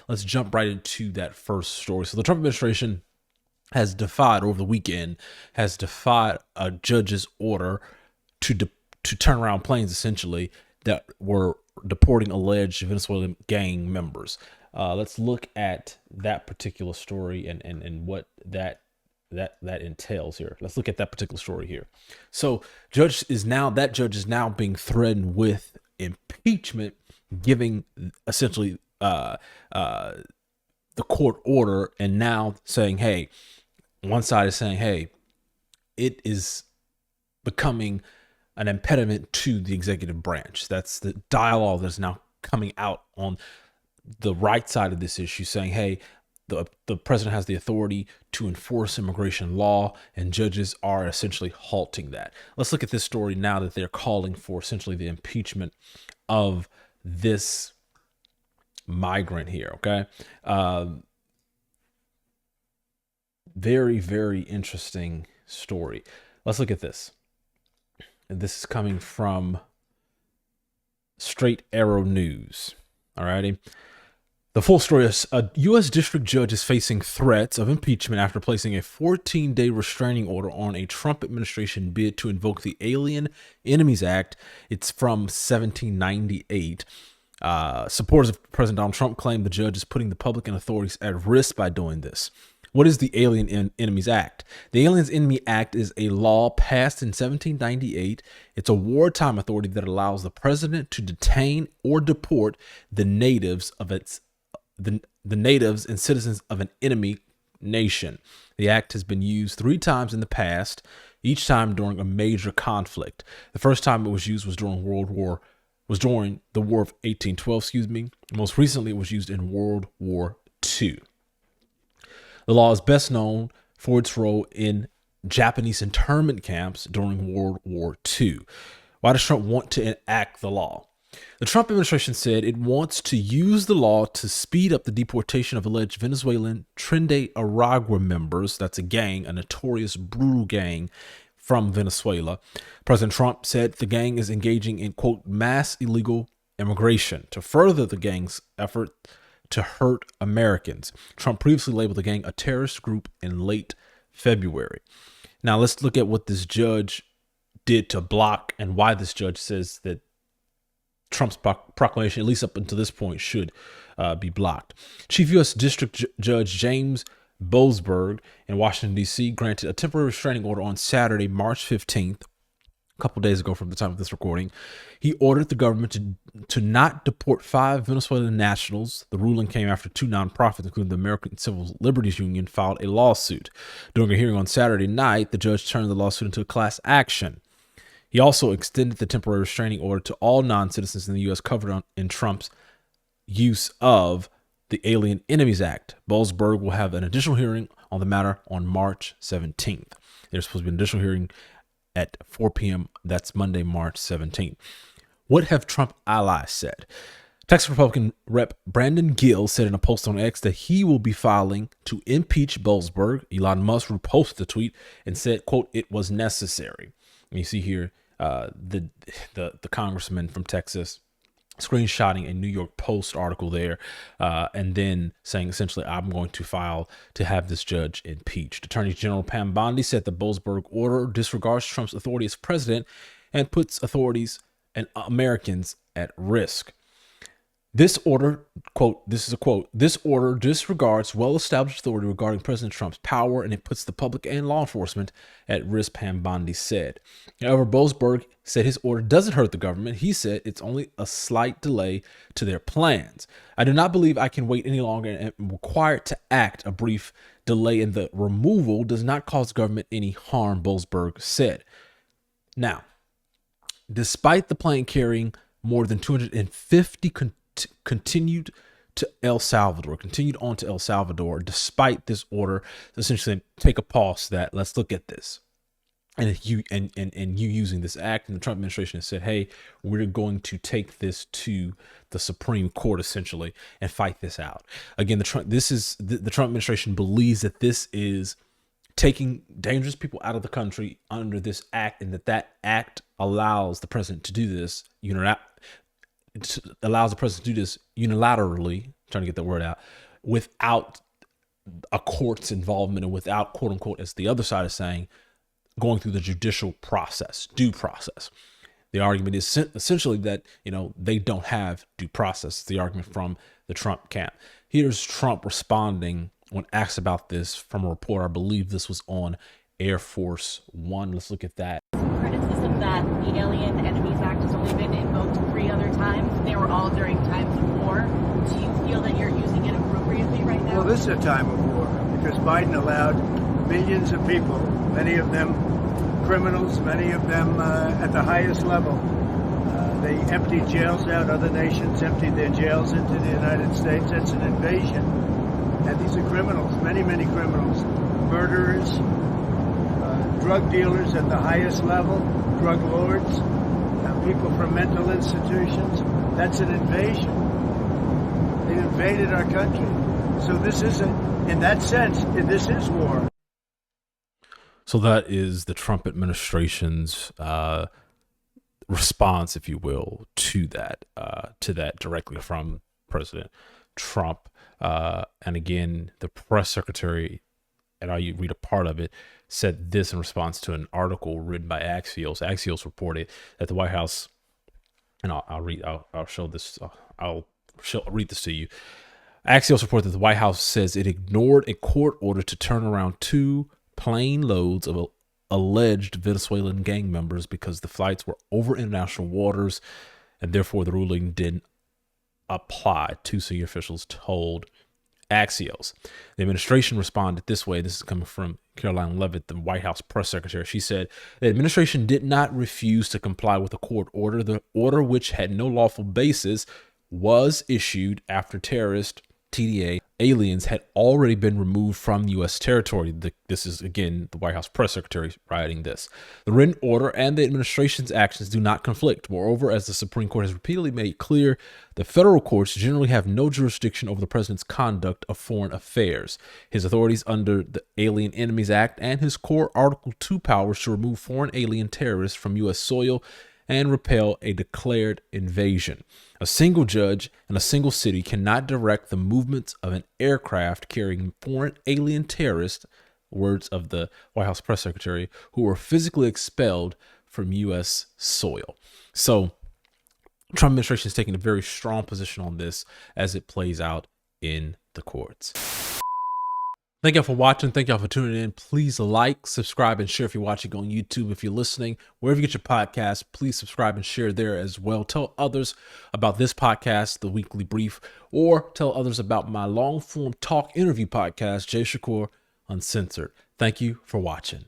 let's jump right into that first story. So the Trump administration has defied over the weekend, has defied a judge's order to to turn around planes essentially that were deporting alleged Venezuelan gang members. Let's look at that particular story and what that entails here. Let's look at that particular story here. So that judge is now being threatened with impeachment, giving essentially the court order, and now saying, hey, one side is saying, hey, it is becoming an impediment to the executive branch. That's the dialogue that's now coming out on the right side of this issue, saying, hey, the president has the authority to enforce immigration law, and judges are essentially halting that. Let's look at this story now that they're calling for essentially the impeachment of this migrant here. Okay. Very, very interesting story. Let's look at this. And this is coming from Straight Arrow News. All righty. The full story is a U.S. district judge is facing threats of impeachment after placing a 14-day restraining order on a Trump administration bid to invoke the Alien Enemies Act. It's from 1798. Supporters of President Donald Trump claim the judge is putting the public and authorities at risk by doing this. What is the Alien Enemies Act? The Alien Enemies Act is a law passed in 1798. It's a wartime authority that allows the president to detain or deport the natives and citizens of an enemy nation. The act has been used 3 times in the past, each time during a major conflict. The first time it was used was during the War of 1812, Most recently, it was used in World War II. The law is best known for its role in Japanese internment camps during World War II. Why does Trump want to enact the law? The Trump administration said it wants to use the law to speed up the deportation of alleged Venezuelan Tren De Aragua members. That's a gang, a notorious, brutal gang from Venezuela. President Trump said the gang is engaging in, quote, mass illegal immigration to further the gang's effort to hurt Americans. Trump previously labeled the gang a terrorist group in late February. Now let's look at what this judge did to block and why this judge says that Trump's proclamation, at least up until this point, should be blocked. Chief U.S. District Judge James Boasberg in Washington, D.C. granted a temporary restraining order on Saturday, March 15th, a couple days ago from the time of this recording. He ordered the government to not deport 5 Venezuelan nationals. The ruling came after 2 nonprofits, including the American Civil Liberties Union, filed a lawsuit. During a hearing on Saturday night, the judge turned the lawsuit into a class action. He also extended the temporary restraining order to all non-citizens in the U.S. covered in Trump's use of the Alien Enemies Act. Boasberg will have an additional hearing on the matter on March 17th. There's supposed to be an additional hearing at 4 p.m. That's Monday, March 17th. What have Trump allies said? Texas Republican Rep. Brandon Gill said in a post on X that he will be filing to impeach Boasberg. Elon Musk reposted the tweet and said, quote, it was necessary. And you see here the congressman from Texas screenshotting a New York Post article there, and then saying essentially, I'm going to file to have this judge impeached. Attorney General Pam Bondi said the Boasberg order disregards Trump's authority as president and puts authorities and Americans at risk. This order, quote, this is a quote, this order disregards well-established authority regarding President Trump's power, and it puts the public and law enforcement at risk, Pam Bondi said. However, Boasberg said his order doesn't hurt the government. He said it's only a slight delay to their plans. I do not believe I can wait any longer and am required to act. A brief delay in the removal does not cause government any harm, Boasberg said. Now, despite the plane carrying more than 250 continued on to El Salvador, despite this order, essentially take a pause to that. Let's look at this. And you using this act, and the Trump administration has said, hey, we're going to take this to the Supreme Court essentially and fight this out. Again, the Trump administration believes that this is taking dangerous people out of the country under this act, and that act allows the president to do this unilaterally trying to get the word out, without a court's involvement and without, quote unquote, as the other side is saying, going through the judicial process, due process. The argument is essentially that, they don't have due process. It's the argument from the Trump camp. Here's Trump responding when asked about this from a reporter. I believe this was on Air Force One. Let's look at that. Criticism that the Alien Enemies Act has only been invoked 3 other times. They were all during times of war. Do you feel that you're using it appropriately right now? Well, this is a time of war because Biden allowed millions of people, many of them criminals, many of them at the highest level. They emptied jails out. Other nations emptied their jails into the United States. That's an invasion. And these are criminals, many, many criminals, murderers, drug dealers at the highest level, drug lords, people from mental institutions. That's an invasion. They invaded our country. So this isn't, in that sense, this is war. So that is the Trump administration's response, if you will, to that directly from President Trump. And again, the press secretary, and I'll read a part of it, said this in response to an article written by Axios. Axios reported that the White House, and I'll read this to you. Axios reported that the White House says it ignored a court order to turn around 2 plane loads of alleged Venezuelan gang members because the flights were over international waters, and therefore the ruling didn't apply, 2 senior officials told Axios. The administration responded this way. This is coming from Caroline Leavitt, the White House press secretary. She said the administration did not refuse to comply with the court order. The order, which had no lawful basis, was issued after terrorist TDA aliens had already been removed from U.S. territory. This is, again, the White House press secretary writing this. The written order and the administration's actions do not conflict. Moreover, as the Supreme Court has repeatedly made clear, the federal courts generally have no jurisdiction over the president's conduct of foreign affairs. His authorities under the Alien Enemies Act and his core Article 2 powers to remove foreign alien terrorists from U.S. soil and repel a declared invasion. A single judge in a single city cannot direct the movements of an aircraft carrying foreign alien terrorists, words of the White House press secretary, who were physically expelled from U.S. soil. So Trump administration is taking a very strong position on this as it plays out in the courts. Thank y'all for watching. Thank y'all for tuning in. Please like, subscribe, and share if you're watching on YouTube. If you're listening, wherever you get your podcast, please subscribe and share there as well. Tell others about this podcast, The Weekly Brief, or tell others about my long-form talk interview podcast, Shakur Uncensored. Thank you for watching.